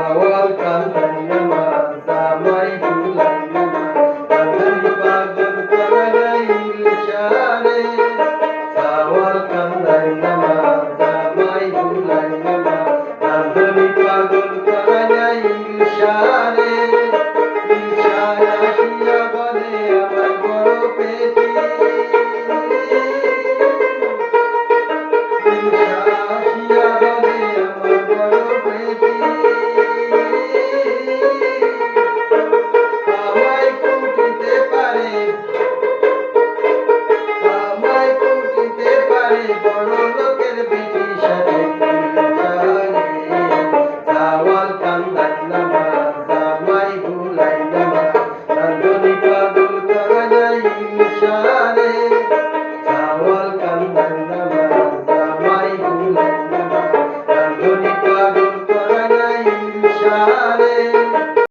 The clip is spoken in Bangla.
সাওয়াল কান্দাই নামাজ জামাই ভুলাই নামাজ কান্দারি পাগল করাই ইশারে সাওয়াল কান্দাই নামাজ জামাই ভুলাই নামাজ কান্দারি পাগল করাই ইশারে ইশারা আসিয়া বলে আমার বড় পেটি ইশারা আসিয়া বলে আমার বড় পেটি আমায় কুটিতে পারে বড় লোকের বেটি সাথে সাওয়াল কান্দাই নামাজ জামাই ভুলাই নামাজ কান্দনি পাগল করাই ইশারে সাওয়াল কান্দাই নামাজ জামাই ভুলাই নামাজ কান্দনি পাগল করাই ইশারে